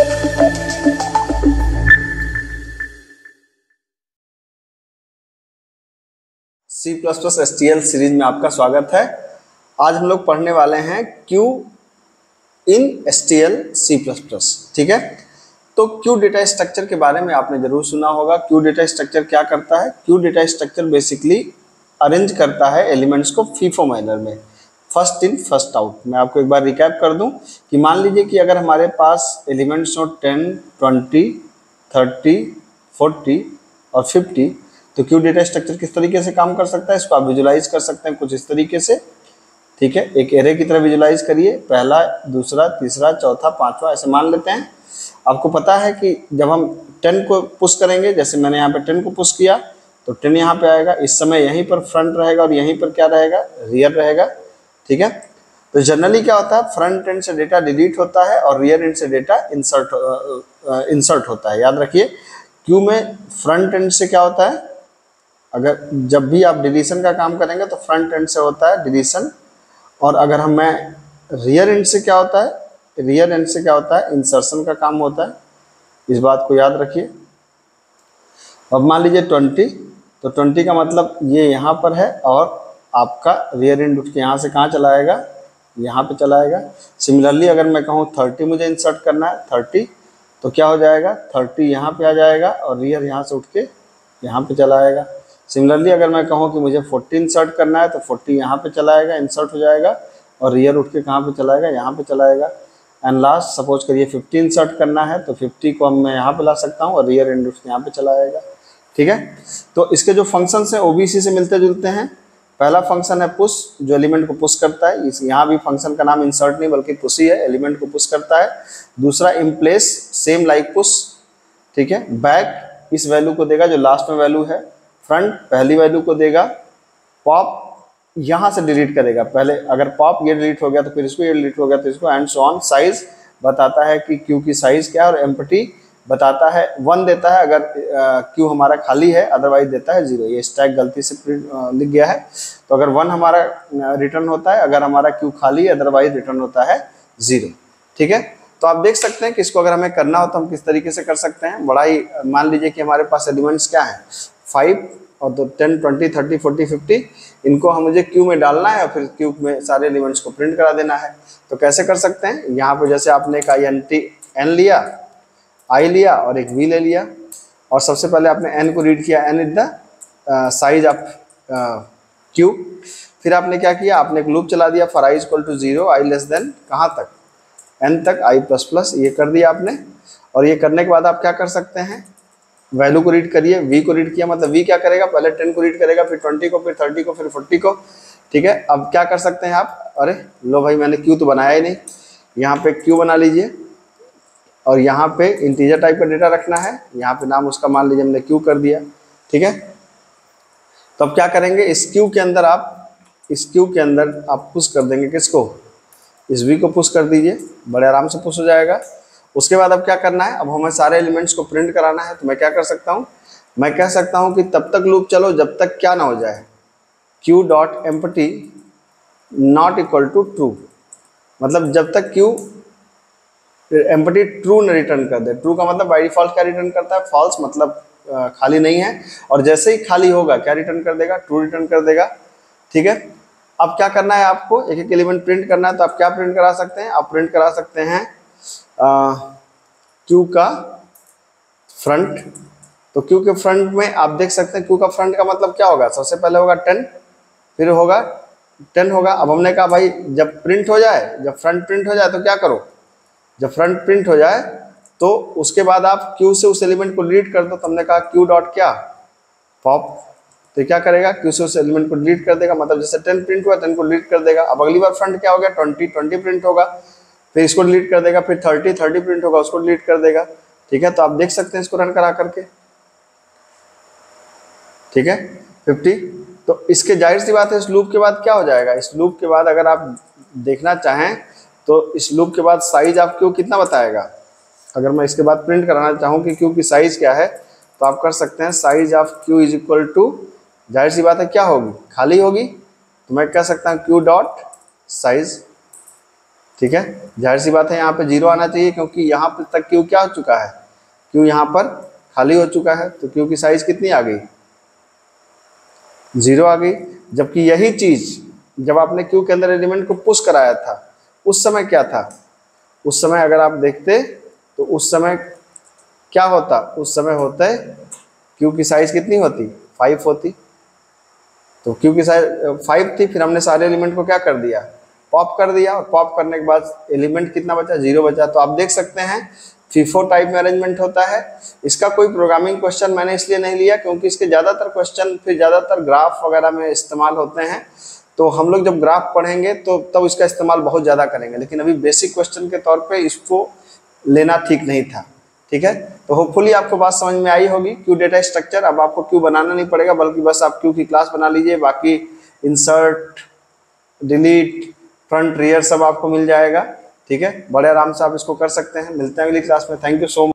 C++ STL series में आपका स्वागत है। आज हम लोग पढ़ने वाले हैं Q इन STL C++। ठीक है, तो Q डेटा स्ट्रक्चर के बारे में आपने जरूर सुना होगा। Q डेटा स्ट्रक्चर क्या करता है? Q data structure basically arrange करता है एलिमेंट्स को फीफो मैनर में, फर्स्ट इन फर्स्ट आउट। मैं आपको एक बार रिकैप कर दूं कि मान लीजिए कि अगर हमारे पास एलिमेंट्स हो 10, 20, 30, 40 और 50, तो क्यू डेटा स्ट्रक्चर किस तरीके से काम कर सकता है इसको आप विजुलाइज कर सकते हैं कुछ इस तरीके से। ठीक है, एक एरे की तरह विजुलाइज करिए, पहला, दूसरा, तीसरा, चौथा, पांचवा, ऐसे मान लेते हैं। आपको पता है कि जब हम 10 को पुश करेंगे, जैसे मैंने यहाँ पे 10 को पुश किया तो 10 यहाँ पे आएगा। इस समय यहीं पर फ्रंट रहेगा और यहीं पर क्या रहेगा? रियर रहेगा। ठीक है, तो जनरली क्या होता है, फ्रंट एंड से डेटा डिलीट होता है और रियर एंड से डेटा इंसर्ट होता है। याद रखिए, क्यू में फ्रंट एंड से क्या होता है, अगर जब भी आप डिलीशन का काम करेंगे तो फ्रंट एंड से होता है डिलीशन, और अगर मैं रियर एंड से क्या होता है, रियर एंड से क्या होता है, इंसर्शन का काम होता है। इस बात को याद रखिए। अब मान लीजिए 20, तो 20 का मतलब ये यहाँ पर है और आपका रियर एंड उठ के यहाँ से कहाँ चला आएगा? यहाँ पे चला आएगा। सिमिलरली अगर मैं कहूँ 30 मुझे इंसर्ट करना है, 30, तो क्या हो जाएगा? 30 यहाँ पे आ जाएगा और रियर यहाँ से उठ के यहाँ पे चला आएगा। सिमिलरली अगर मैं कहूँ कि मुझे 40 इंसर्ट करना है, तो 40 यहाँ पे चला आएगा, इंसर्ट हो जाएगा और रियर उठ के कहाँ पे चला आएगा? यहाँ पे चला आएगा। एंड लास्ट सपोज करिए 50 इंसर्ट करना है, तो 50 को मैं यहाँ पे ला सकता हूँ और रियर एंड उठ के यहाँ पे चला आएगा। ठीक है, तो इसके जो फंक्शंस हैं ओबीसी से मिलते जुलते हैं। पहला फंक्शन है पुश, जो एलिमेंट को पुश करता है। इस यहाँ भी फंक्शन का नाम इंसर्ट नहीं बल्कि पुश ही है, एलिमेंट को पुश करता है। दूसरा इम्प्लेस, सेम लाइक पुश। ठीक है, बैक इस वैल्यू को देगा जो लास्ट में वैल्यू है, फ्रंट पहली वैल्यू को देगा, पॉप यहाँ से डिलीट करेगा। पहले अगर पॉप ये डिलीट हो गया तो फिर इसको ये डिलीट हो गया तो इसको, एंड सो ऑन। साइज बताता है कि क्यू की साइज क्या है, और एम्प्टी बताता है 1 देता है अगर क्यू हमारा खाली है, अदरवाइज देता है 0। ये स्टैक गलती से लिख गया है, तो अगर 1 हमारा रिटर्न होता है अगर हमारा क्यू खाली है, अदरवाइज रिटर्न होता है 0। ठीक है, तो आप देख सकते हैं कि इसको अगर हमें करना हो तो हम किस तरीके से कर सकते हैं। बड़ा ही, मान लीजिए कि हमारे पास एलिमेंट्स क्या है, 5 और 10, 20, 30, 40, 50, इनको हम मुझे क्यू में डालना है और फिर क्यू में सारे एलिमेंट्स को प्रिंट करा देना है। तो कैसे कर सकते हैं? यहाँ पे जैसे आपने एक एन लिया, आई लिया और एक वी ले लिया, और सबसे पहले आपने एन को रीड किया, N is the size of queue. फिर आपने क्या किया, आपने एक लूप चला दिया, for I equal to 0, I less than कहाँ तक? एन तक, आई प्लस प्लस, ये कर दिया आपने। और ये करने के बाद आप क्या कर सकते हैं, वैल्यू को रीड करिए, वी को रीड किया, मतलब वी क्या करेगा, पहले 10 को रीड करेगा, फिर 20 को, फिर 30 को, फिर 40 को। ठीक है, अब क्या कर सकते हैं आप, अरे लो भाई मैंने क्यू तो बनाया ही नहीं, यहाँ पे क्यू बना लीजिए और यहाँ पे इंटीजर टाइप का डेटा रखना है, यहाँ पे नाम उसका मान लीजिए हमने क्यू कर दिया। ठीक है, तो अब क्या करेंगे, इस क्यू के अंदर आप पुश कर देंगे किसको, इस वी को पुश कर दीजिए, बड़े आराम से पुश हो जाएगा। उसके बाद अब क्या करना है, अब हमें सारे एलिमेंट्स को प्रिंट कराना है। तो मैं क्या कर सकता हूँ, मैं कह सकता हूँ कि तब तक लूप चलो जब तक क्या ना हो जाए, queue dot empty not equal to true, मतलब जब तक क्यू एम्प्टी ट्रू न रिटर्न कर दे। ट्रू का मतलब बाय डिफॉल्ट क्या रिटर्न करता है, फॉल्स, मतलब खाली नहीं है। और जैसे ही खाली होगा क्या रिटर्न कर देगा, ट्रू रिटर्न कर देगा। ठीक है, अब क्या करना है, आपको एक एक एलिमेंट प्रिंट करना है। तो आप क्या प्रिंट करा सकते हैं, आप प्रिंट करा सकते हैं क्यू का फ्रंट। तो क्यू के फ्रंट में आप देख सकते हैं, क्यू का फ्रंट का मतलब क्या होगा, सबसे पहले होगा 10, फिर होगा 10 होगा। अब हमने कहा भाई जब प्रिंट हो जाए, जब फ्रंट प्रिंट हो जाए तो क्या करो, जब फ्रंट प्रिंट हो जाए तो उसके बाद आप क्यू से उस एलिमेंट को डिलीट कर दो। तो हमने कहा क्यू डॉट क्या, पॉप, तो क्या करेगा, क्यू से उस एलिमेंट को डिलीट कर देगा, मतलब जैसे 10 प्रिंट हुआ 10 को डिलीट कर देगा। अब अगली बार फ्रंट क्या हो गया, 20 प्रिंट होगा, फिर इसको डिलीट कर देगा, फिर 30 प्रिंट होगा, उसको डिलीट कर देगा। ठीक है, तो आप देख सकते हैं इसको रन करा करके। ठीक है, 50, तो इसके जाहिर सी बात है इस लूप के बाद क्या हो जाएगा, इस लूप के बाद अगर आप देखना चाहें तो इस लूप के बाद साइज आप क्यू कितना बताएगा। अगर मैं इसके बाद प्रिंट कराना चाहूँ कि क्यू की साइज क्या है, तो आप कर सकते हैं size of queue is equal to, जाहिर सी बात है क्या होगी, खाली होगी। तो मैं कह सकता हूँ क्यू डॉट साइज। ठीक है, जाहिर सी बात है यहाँ पे 0 आना चाहिए, क्योंकि यहाँ पे तक क्यू क्या हो चुका है, क्यू यहाँ पर खाली हो चुका है, तो क्यू की साइज कितनी आ गई, 0 आ गई। जबकि यही चीज जब आपने क्यू के अंदर एलिमेंट को पुश कराया था, उस समय क्या था, उस समय अगर आप देखते तो उस समय क्या होता, उस समय होता है क्यू की साइज कितनी होती, 5 होती। तो क्यू की साइज 5 थी, फिर हमने सारे एलिमेंट को क्या कर दिया, पॉप कर दिया, और पॉप करने के बाद एलिमेंट कितना बचा, 0 बचा। तो आप देख सकते हैं फीफो टाइप में अरेंजमेंट होता है। इसका कोई प्रोग्रामिंग क्वेश्चन मैंने इसलिए नहीं लिया क्योंकि इसके ज़्यादातर क्वेश्चन फिर ज़्यादातर ग्राफ वगैरह में इस्तेमाल होते हैं, तो हम लोग जब ग्राफ पढ़ेंगे तो तब इसका इस्तेमाल बहुत ज़्यादा करेंगे, लेकिन अभी बेसिक क्वेश्चन के तौर पे इसको लेना ठीक नहीं था। ठीक है, तो होपफुली आपको बात समझ में आई होगी। क्यू डेटा स्ट्रक्चर, अब आपको क्यू बनाना नहीं पड़ेगा, बल्कि बस आप क्यू की क्लास बना लीजिए, बाकी इंसर्ट, डिलीट, फ्रंट, रियर सब आपको मिल जाएगा। ठीक है, बड़े आराम से आप इसको कर सकते हैं। मिलते हैं अगली क्लास में। Thank you so much.